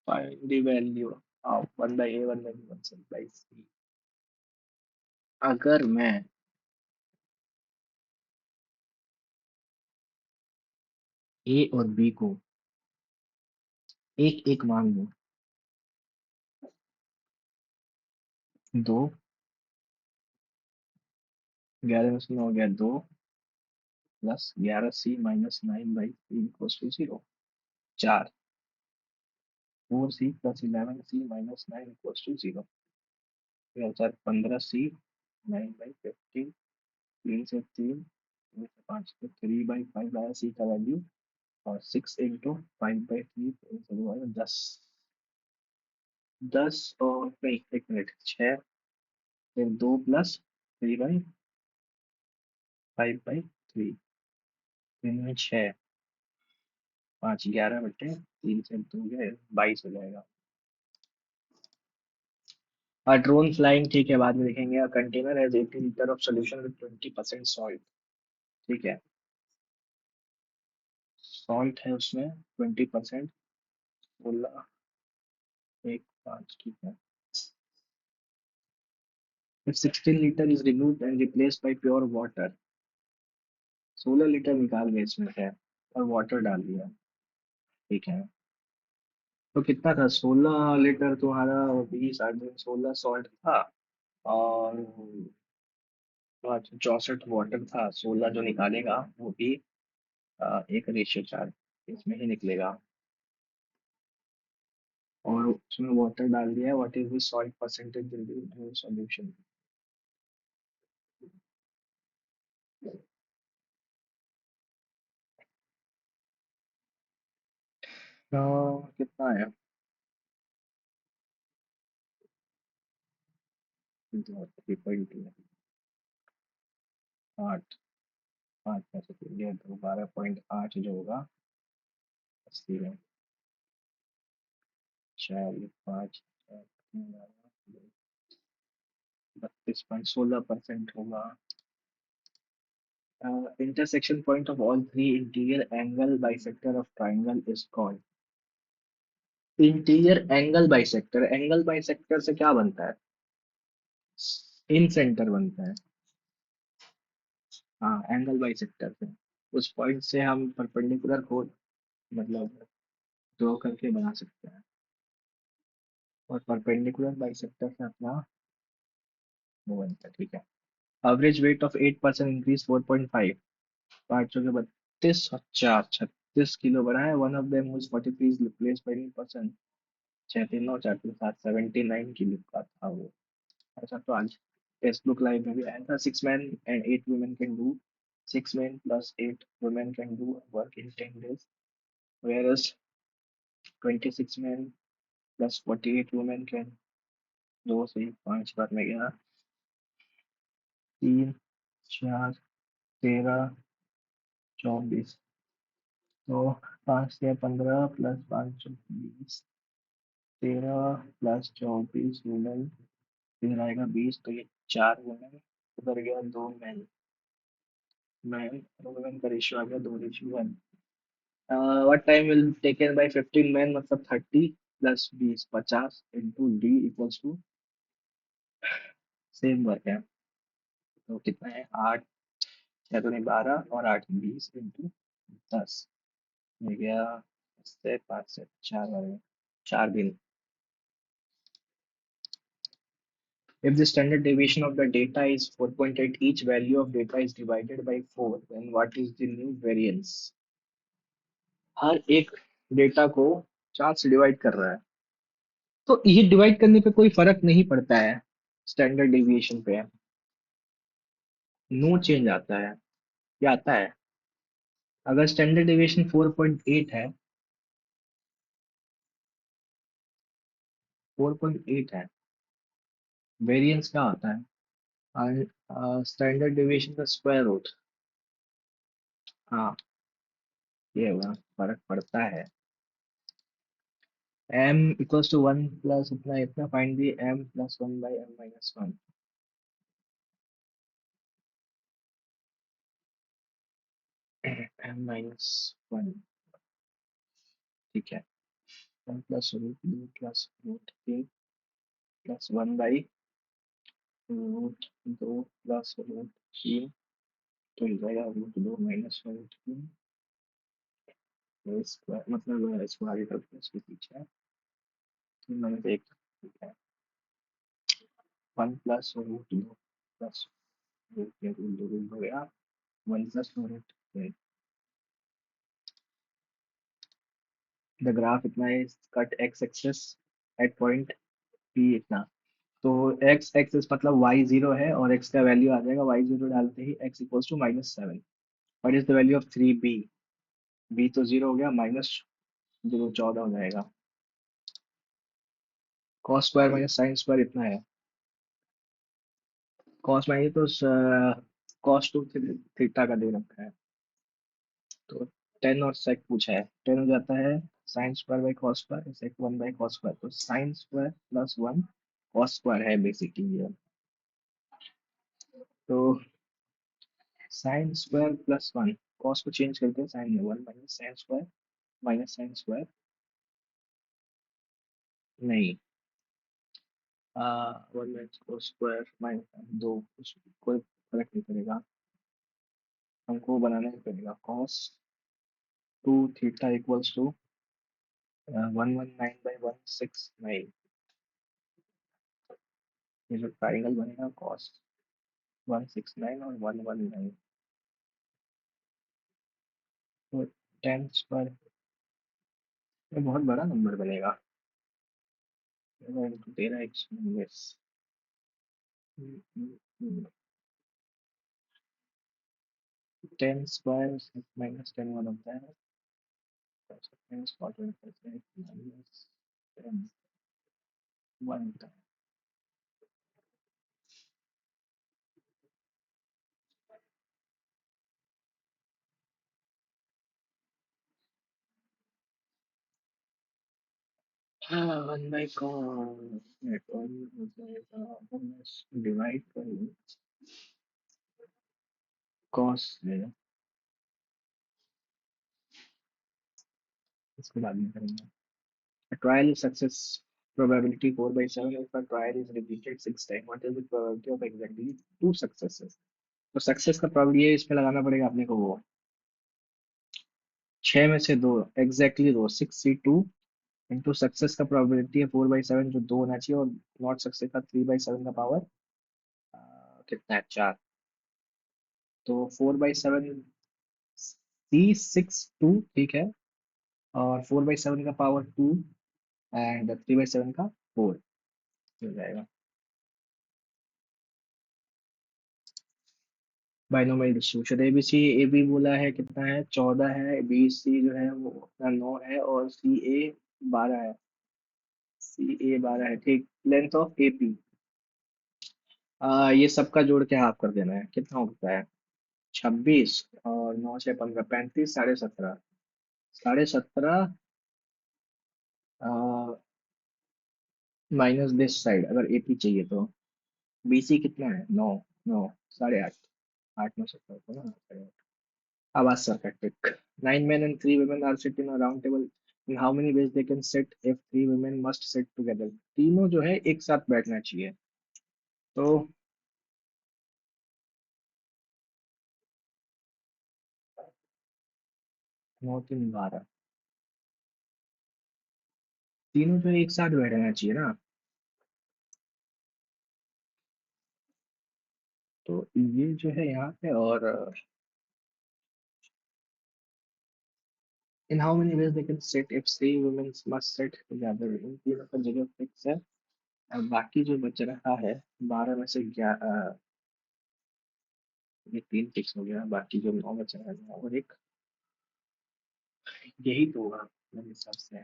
Find the value of 1/a 1/b 1/c। अगर मैं ए और बी को एक एक मान लूं, 2, 11 में से 9 गया 2, plus 11c-9/3 = 0। 4c + 11c-9 = 0। 2015c 9/15। 3 से 3, 3/5 आया सी का वैल्यू। और 6 into 5/3 10। 10 और नहीं, 1 मिनट, 6, फिर 2 प्लस 3/5/3। 3 में 6, 5 11/3 से 2 गए, 22 हो जाएगा। ड्रोन फ्लाइंग, ठीक है, बाद में देखेंगे। Container has 80 litre of solution with 20% salt. ठीक है, सॉल्ट है उसमें 20%। 16, 1 5, ठीक है। If 16 liter is removed and replaced by pure water, 16 litre निकाल गए इसमें है, और वाटर डाल दिया। ठीक है, तो कितना था? 16 लीटर तुम्हारा, 20 8 16 सॉल्ट था, और 64 वाटर था। 16 जो निकालेगा वो भी 1:4 इसमें ही निकलेगा। और उसमें वाटर डाल दिया। What is the salt percentage in solution? कितना है? 3.2। 8, 5 में से 3 तो 12.8 जो होगा 80 में। 4 5 32.16% होगा। Intersection point of all three interior angle bisector of triangle is called। Interior angle bisector, angle bisector से क्या बनता है? इन सेंटर बनता है। हाँ, एंगल बाइसेक्टर से उस पॉइंट से हम परपेंडिकुलर को मतलब ड्रॉ करके बना सकते हैं। और परपेंडिकुलर बाइसेक्टर से अपना वो बनता है। ठीक है, एवरेज वेट ऑफ 8% इंक्रीज 4.5। 5 के 32, अच्छा 36 किलो बढ़ा है। One of them whose 43 is replaced by 9%। 6 3 9 4 3 7 79 kilo का था वो। अच्छा, तो आज टेक्स्ट बुक लाइव में भी आया था, 6 men and 8 women can do 6 men plus 8 women can do work in 10 days, whereas 26 men plus 48 women can, दो से 5 बार में गया, 3 4 13 24, तो 5 से 15 प्लस 5 20, 13 प्लस 24 वुमेन, फिर आएगा 20, तो ये 4 वुमेन, उधर गया 2 मैन, मैन और वुमेन का रेशियो आ गया 2:1। What time will taken by 15 men, मतलब 30 plus 20 50 into D equals to same work है, तो कितना है 8, 6 दूनी 12 और 8 20 इंटू 10, हो गया 5 से 4 4 दिन। If the standard deviation of the data is 4.8, each value of data is divided by 4, then what is the new variance? हर एक डेटा को 4 से डिवाइड कर रहा है, तो ये डिवाइड करने पे कोई फर्क नहीं पड़ता है, स्टैंडर्ड डेविएशन पे नो चेंज आता है, क्या आता है? अगर स्टैंडर्ड डेविएशन 4.8 है, 4.8 है, वेरिएंस क्या होता है? स्टैंडर्ड डेविएशन का स्क्वायर रूट। हाँ, ये हुआ, फर्क पड़ता है। m इक्वल्स टू 1 प्लस इतना इतना, find the m plus 1 by m minus 1, m minus 1, ठीक है। 1 प्लस रूट 2 प्लस रूट 3 प्लस 1 बाई रूट 2 प्लस रूट 3, तो हो जाएगा रूट 2 माइनस रूट 3, स्क्वायर मतलब इसको आगे करते हैं, इसके पीछे है, 3 - 1, ठीक है। 1 plus root 2 plus root 3, root 2 root हो गया, 1 प्लस रूट 3। द ग्राफ इतना है, cut X axis at point P इतना, तो एक्स एक्सेस मतलब वाई जीरो है और एक्स का वैल्यू आ जाएगा, वाई जीरो डालते ही X equals to -7। What is the value of 3b? B तो जीरो हो गया, माइनस जीरो 14 हो जाएगा, cos square minus sine square इतना है, कॉस माइनस तो कॉस टू थीटा का दे रखा है, तो 10 और सेक पूछा है, 10 हो जाता है sine square by cos square, sec 1 by cos square, तो sine square plus 1 cos square है बेसिकली ये, तो साइन स्क्वायर प्लस 1, कॉस को चेंज करके साइन में 1 माइनस साइन स्क्वायर, नहीं, 1 माइनस कॉस स्क्वायर माइनस 2, कोई फर्क नहीं पड़ेगा, हमको बनाना ही पड़ेगा, कॉस 2 थीटा इक्वल्स टू 119/169, ये जो ट्राइंगल बनेगा कॉस 169 और 119, तो 10 स्क्वायर, ये बहुत बड़ा नंबर बनेगा, 13x, 10 स्क्वायर माइनस 10 वन होता है, 10 स्क्वायर माइनस 10 वन होता है। हाँ, 1/cos, वन हो जाएगा, डिवाइड कर कॉस है, इसके बाद में करेंगे। A trial success probability 4/7 if a trial is repeated 6 times. What is the probability of exactly 2 successes? तो सक्सेस का probability है, इसमें लगाना पड़ेगा अपने को, वो 6 में से 2, एग्जैक्टली 2, 6c2 इंटू सक्सेस का प्रोबेबिलिटी है 4/7, जो 2 होना चाहिए, और नॉट सक्सेस का 3/7 का पावर कितना है, 4, तो 4/7 C6 2, ठीक है, और 4/7 का पावर 2 एंड 3/7 का 4 हो जाएगा। Binomial distribution ABC, A B बोला है कितना है, 14 है, बी सी जो है वो अपना 9 है, और सी ए 12 है। CA 12 है, ठीक। लेंथ ऑफ AP, ये सबका जोड़ के हाफ कर देना है, कितना होता है? 26 और 9 से 15, 35, 17.5। 17.5 माइनस दिस साइड, अगर AP चाहिए तो। BC कितना है? 9। 9, 8.5। 8 9 17 को ना, 8.5। आवाज sarcastic. 9 men and 3 women are sit in a round table. In how many ways they can sit if 3 women must sit together? तीनों जो है एक साथ बैठना चाहिए। तो 9 3 12, तीनों जो है एक साथ बैठना चाहिए ना। तो ये जो है यहाँ पे, और in how many ways they can sit if 3 women must sit together, इन तीनों का जगह फिक्स है। और बाकी जो बच रहा है 12 में से 11, ये 3 फिक्स हो गया, बाकी जो 9 बच रहा है और एक, यही तो होगा मेरे हिसाब से।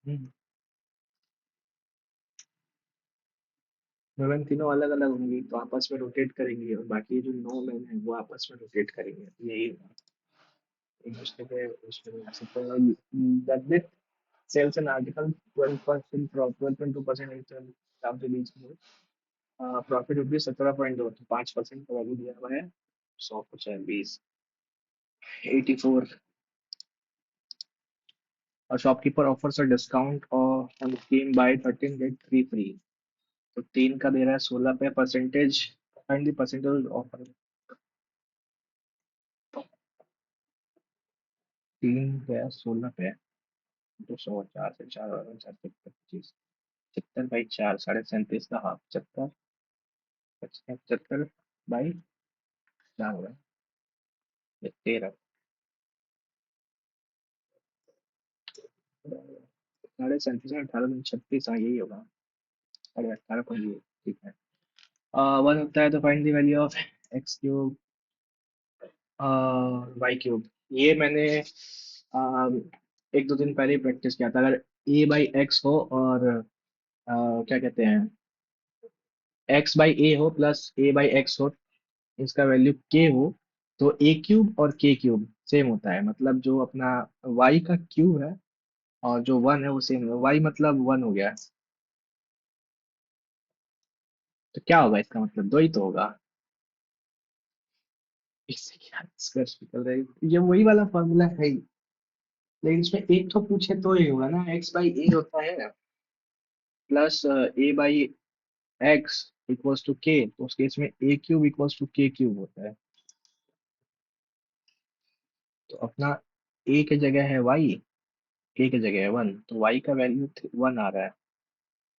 हम्म। वुमेन तीनों अलग अलग होंगी तो आपस में रोटेट करेंगी, और बाकी जो 9 मैन है वो आपस में रोटेट करेंगे, यही एक दूसरे के उसमें आ सकते हैं। दैट सेल्स एन आर्टिकल 12%, 12.2% दाम से बीच में, प्रॉफिट रुपये 17.2, तो 5% का वैल्यू दिया हुआ है। 100 कुछ है 20, 84। और शॉपकीपर ऑफर्स अ डिस्काउंट और on scheme buy 13 get 3 free. तो 3 का दे रहा है 16 पे percentage, find the percentage offer. 3 पे 16 पे, 200, 4 से 4 और 4 से 25, 75/4, 37.5 का हाफ, 75, 75 बाई 4 होगा, ये 13, 37, 18, 36, हाँ यही होगा। 18 पर ये, ठीक है। वन होता है तो find the value of x³ y³। ये मैंने 1 2 दिन पहले ही प्रैक्टिस किया था। अगर a/x हो और क्या कहते हैं, x/a हो प्लस a/x हो, इसका वैल्यू k हो, तो a³ और k³ सेम होता है। मतलब जो अपना y का क्यूब है और जो 1 है वो सेम है, y मतलब 1 हो गया। तो क्या होगा इसका मतलब? दो ही तो होगा। इससे क्या निष्कर्ष निकल रहा है? ये वही वाला फॉर्मूला है ही। लेकिन इसमें एक तो पूछे तो ही होगा ना, x/a होता है plus a/x equals to k, तो उस केस में a³ इक्वल्स टू k³ होता है। तो अपना a की जगह है y, k की जगह है 1, तो y का वैल्यू 1 आ रहा है।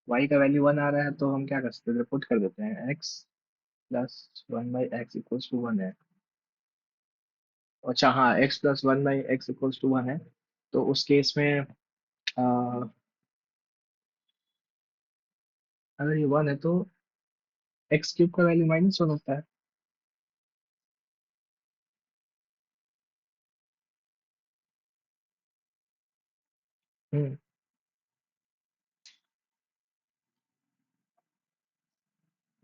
y का वैल्यू 1 आ रहा है तो हम क्या कर सकते हैं, पुट कर देते हैं x plus 1/x equals to 1 है। अच्छा हाँ, x plus 1/x equals to 1 है। तो उस केस में अगर ये 1 है तो x³ का वैल्यू -1 होता है। हम्म।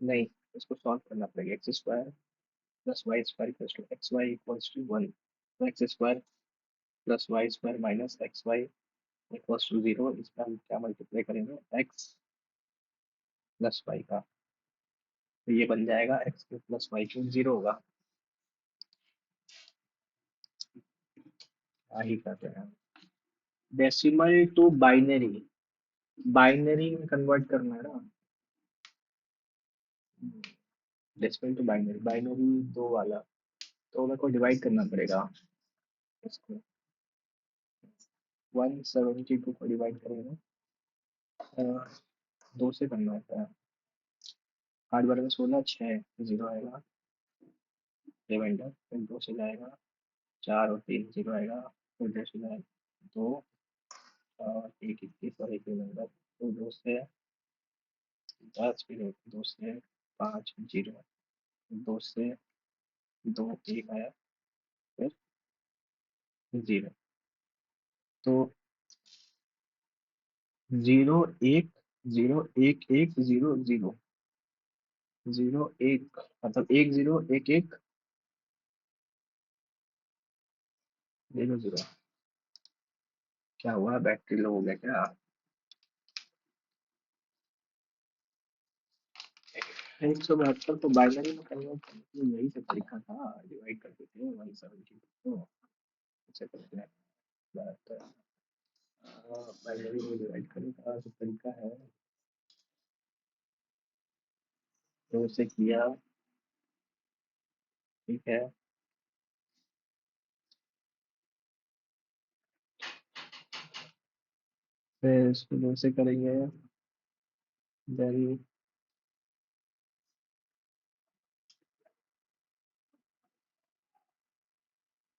नहीं, इसको सॉल्व करना पड़ेगा। x² plus y² equals to xy equals to 1, तो x² plus y² minus xy equals to 0। इसका हम क्या मल्टीप्लाई करेंगे, x प्लस y का, तो ये बन जाएगा x³ प्लस y³ 0 होगा। क्या ही कर रहे हैं। डेसिमल टू बाइनरी, बाइनरी में कन्वर्ट करना है ना। डेसिमल टू बाइनरी, बाइनरी दो वाला, तो मेरे को डिवाइड करना पड़ेगा इसको। 172 को डिवाइड करेंगे, 2 से करना होता है। 8 12 में 16, 6 जीरो आएगा, रिमाइंडर फिर 2 से जाएगा, 4 और 3 0 आएगा, फिर 2 से जाएगा, 2 और 1 21 और 1 रिमाइंडर, तो 2 से 10, फिर 2 से 5 0, 2 से 2 1 आया, फिर जीरो। तो जीरो एक, जीरो एक एक जीरो जीरो, जीरो एक, मतलब एक जीरो एक एक जीरो जीरो। क्या हुआ, बैटरी लो हो गया क्या? 172 को बाइनरी में कन्वर्ट करने के लिए यही तो तरीका था, डिवाइड करते थे 170 को, ऐसे करते हैं। बाइनरी में डिवाइड करने का जो तरीका है, तो उसे किया, ठीक है। फिर इसको दो से करेंगे, देन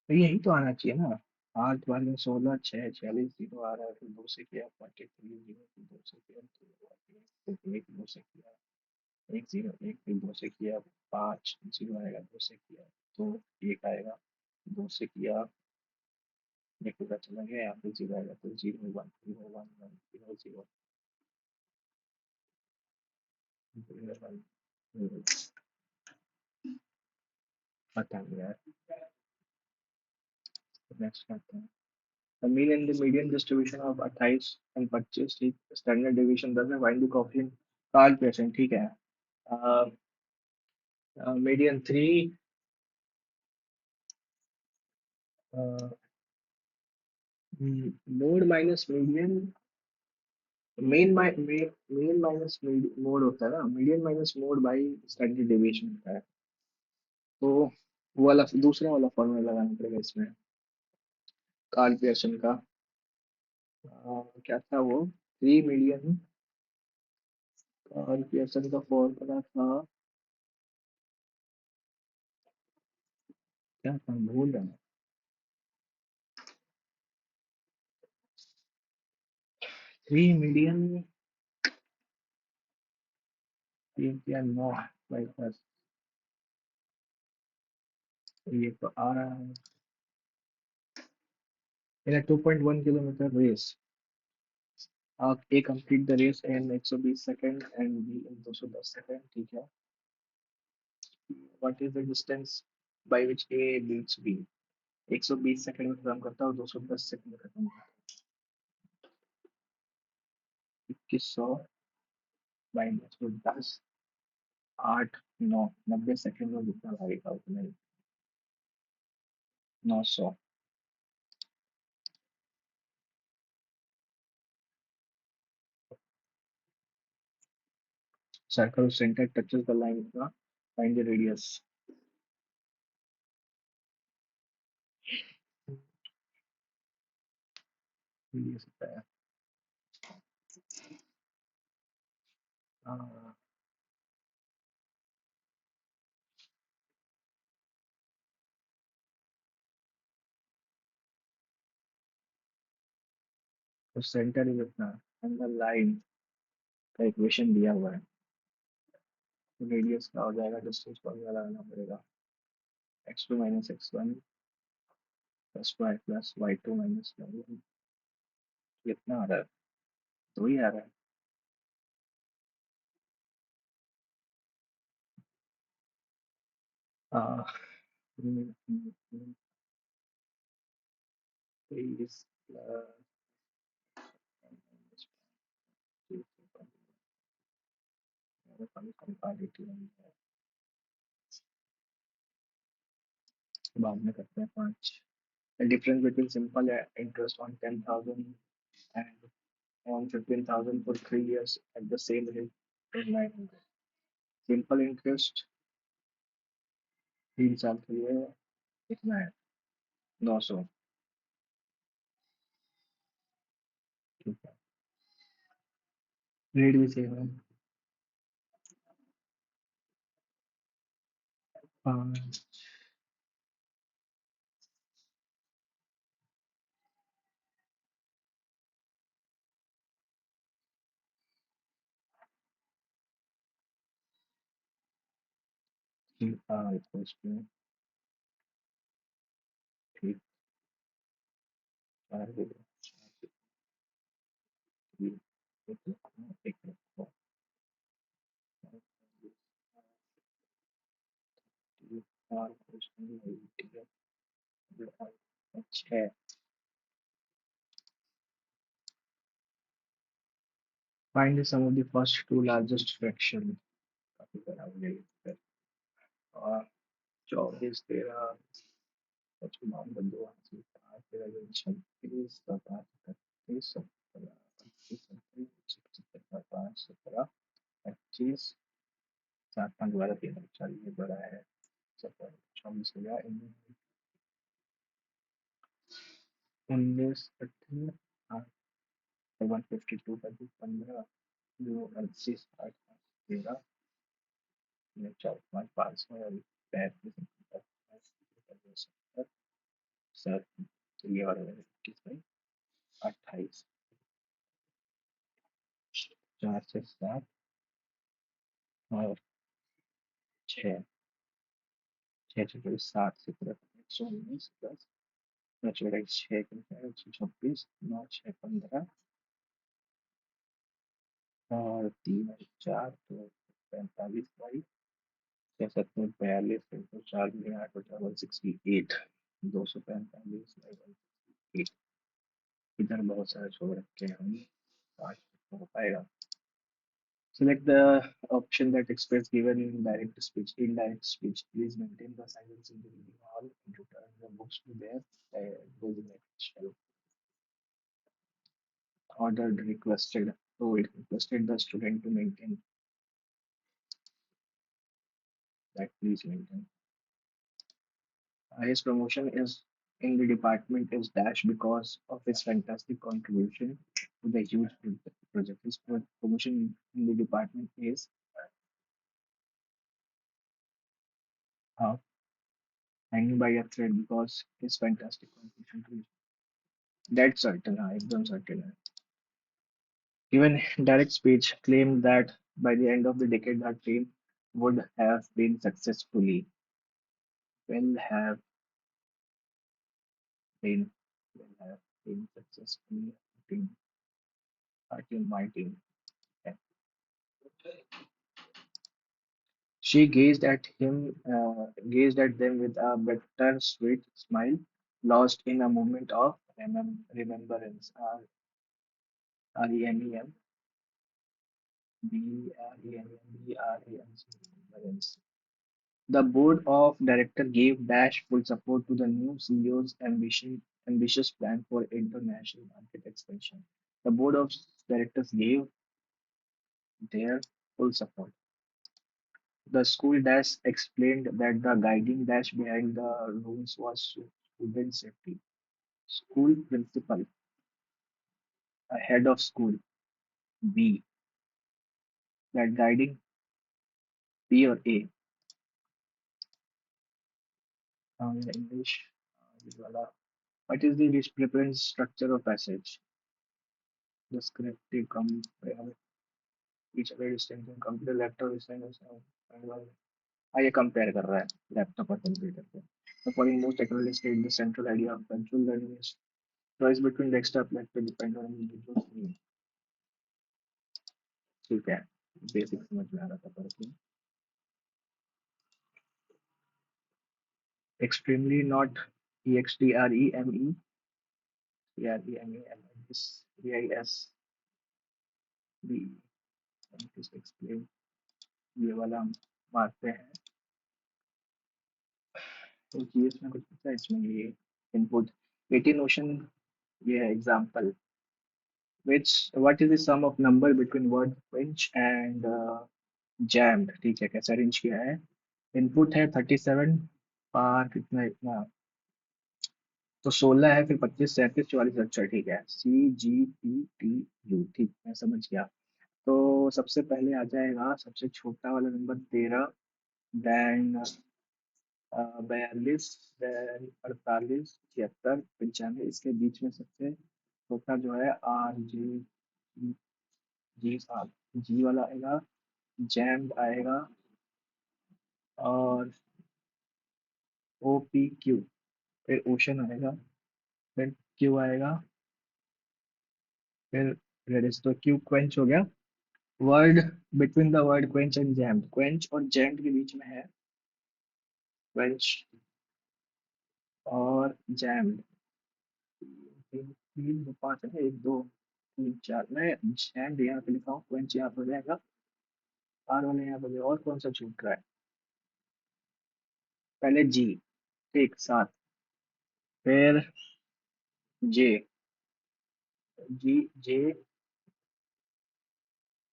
यही तो आना चाहिए ना। आठ बार में 16, छः, 46 जीरो आ रहा है, फिर दो से किया 43 जीरो, फिर दो से किया फिर एक, दो से किया एक जीरो एक, फिर दो से किया पाँच जीरो आएगा, दो से किया तो एक आएगा, दो से किया एक पूरा चला गया, यहाँ पे जीरो आएगा तो zero one zero one one zero zero zero one zero. पता नहीं यार। नेक्स्ट करते हैं। The mean and the median distribution of 28 and 25 ठीक, स्टैंडर्ड डिवीजन 10 है, find the coefficient card patient, ठीक है। Median three, mode minus median, main minus mode होता है ना, median minus mode by standard division होता है। तो वो वाला दूसरा वाला फॉर्मूला लगाना पड़ेगा इसमें, कार्ड पेशेंट का। क्या था वो, 3 मिलियन, कार्ड पेशेंट का फॉर्मूला था, क्या था भूल रहा हूँ। 3 मिलियन, तीन या नौ बाई दस, ये तो आ रहा है मेरा 2.1 kilometre race. A complete the race in 120 second and B in 210 second, ठीक है। What is the distance by which A beats B, 120 second में खत्म करता है और 210 सेकेंड में खत्म करता है। 2100 बाई 210, 8, 9, 90 सेकेंड में जितना भागेगा उतना ही, 900। Circle centre touches the line का, फाइंड द रेडियस। रेडियस होता है, हाँ, तो सेंटर इज इतना, एंड द लाइन का इक्वेशन दिया हुआ है, तो रेडियस का हो जाएगा, डिस्टेंस फॉर्मूला लगाना पड़ेगा, x2 minus x1 plus Y plus y2 minus y1। कितना आ रहा है, तो ही आ रहा है। आ, 23 बाद में करते हैं पाँच। The difference between simple interest on 10,000 and on 15,000 for 3 years at the same rate is 900। Simple interest 3 साल के लिए कितना है, 900, ठीक है। रेट भी सेम है, 5, ठीक, ठीक। Find the sum of the first two largest fraction. काफी बड़ा हो गया। और 24 13 55 52 13 36 27 31 17 25 29 77 5 17 25 7 5 12 3 4 ये बड़ा है। 24 हो गया। 19 152 का 15 29 8 13 4 5 500 और 35 सर ये वाला 28 4 से 7 और 6 6 7 119 प्लस 6 9 6 15 और 3 4 तो 45 बाई 6 7 42 4 8 245 बाई 168 इधर बहुत सारे छोड़ रखे हैं हम 8 हो पाएगा। Select the option that express given in direct speech. In direct speech, please maintain the silence in the reading hall and return the books to their designated shelf. Ordered, requested, told, requested the student to maintain that please maintain. His promotion is in the department is dash because of his fantastic contribution to the huge project. His promotion in the department is uh, hanging by a thread because his fantastic contribution to that certain, एकदम certain है. Even direct speech claimed that by the end of the decade, the team would have been successfully, will have been, will have been successfully, team, our team, my team. Yeah. She gazed at them with a bitter, sweet smile, lost in a moment of remembrance. REMEM, remembrance. The board of directors gave Dash full support to the new CEO's ambitious plan for international market expansion. The board of directors gave their full support. The school dash explained that the guiding dash behind the rules was student safety. School principal, a head of school, B, that guiding B or A, English, this wala. What is the preference structure of passage? Descriptive, each other distinct computer laptop इस time ये compare कर रहा है laptop और computer को the following most accurately state the central idea of control learning is choice between the extra plan to depend on individual need. ठीक है basic समझ में आ रहा था पर extremely not extreme CREMES B explain ये वाला हम मारते हैं तो ये इसमें कुछ पता है इसमें ये इनपुट 18 notion ये है example which what is the sum of number between word pinch and jammed ठीक है कैसे अरेंज किया है इनपुट है 37 पार कितना इतना तो 16 है फिर 25 37 44 अच्छा ठीक है CGPTU ठीक मैं समझ गया तो सबसे पहले आ जाएगा सबसे छोटा वाला नंबर 13 देन 42 देन 48 76 95 इसके बीच में सबसे छोटा जो है जी साहब जी वाला आएगा जैम्ड आएगा और OPQ फिर ओशन आएगा फिर क्यू आएगा, फिर रेडिस, तो क्यू क्वेंच हो गया। Word between the word quench and jammed, quench और जैम्ड के बीच में है क्वेंच और जैम्ड। तीन तीन दो पाँच है, एक दो तीन चार, मैं जैम्ड यहाँ पे लिखा हूँ, क्वेंच यहाँ पे हो जाएगा, आर वाले यहाँ पे हो जाएगा। और कौन सा छूट रहा है? पहले जी, ठीक, सात, फिर जे, जी, जे,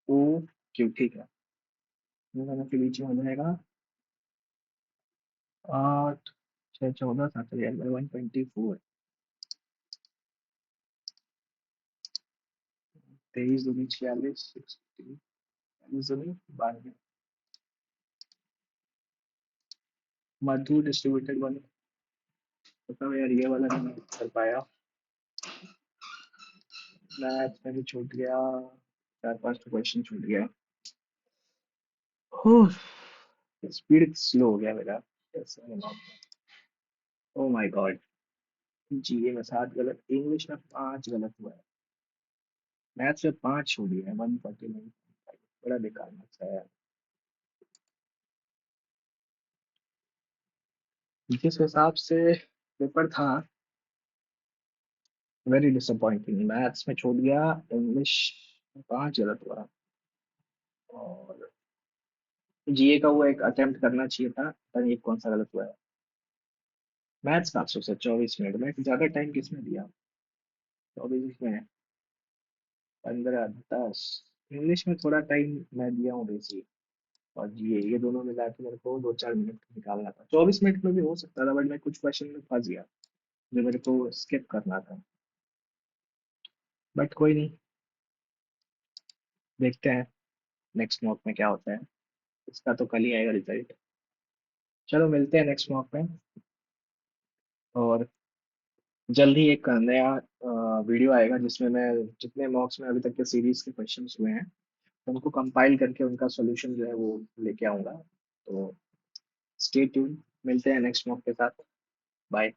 ओ, क्यू, ठीक है। इन दोनों के बीच में हो जाएगा आठ, छः, चौदह, सात, 124, 23 दूनी 46, 16, 42, 92। मधु डिस्ट्रीब्यूटेड वन, बताओ यार, ये वाला नहीं कर पाया। मैथ में भी छूट गया, चार पांच तो क्वेश्चन छूट गया। स्पीड स्लो हो गया मेरा, कैसे होगा? Oh my God. जीए में सात गलत, इंग्लिश में पांच गलत हुआ है, मैथ्स में पांच छूट गया है, 149। बड़ा बेकार मैथ्स है यार। जिस हिसाब से पेपर था, वेरी डिसअपॉइंटिंग। मैथ्स में छूट गया, इंग्लिश में पांच गलत हुआ, और जीए का वो एक अटेम्प्ट करना चाहिए था, पता नहीं कौन सा गलत हुआ है। मैथ्स का अफसोस है, 24 मिनट में ज्यादा टाइम किसने दिया? 24 में 15, 10। इंग्लिश में थोड़ा टाइम मैं दिया हूँ बेसिक, और ये दोनों मिला के मेरे को 2-4 मिनट निकालना था। 24 मिनट में भी हो सकता था, बट मैं कुछ क्वेश्चन में फंस गया जो मेरे को स्किप करना था। बट कोई नहीं, देखते हैं नेक्स्ट मॉक में क्या होता है। इसका तो कल ही आएगा रिजल्ट। चलो मिलते हैं नेक्स्ट मॉक में, और जल्द ही एक नया वीडियो आएगा जिसमें मैं जितने मॉक्स में अभी तक के सीरीज के क्वेश्चंस हुए हैं उनको कंपाइल करके उनका सॉल्यूशन जो है वो लेके आऊंगा। तो स्टे ट्यून, मिलते हैं नेक्स्ट मॉक के साथ। बाय।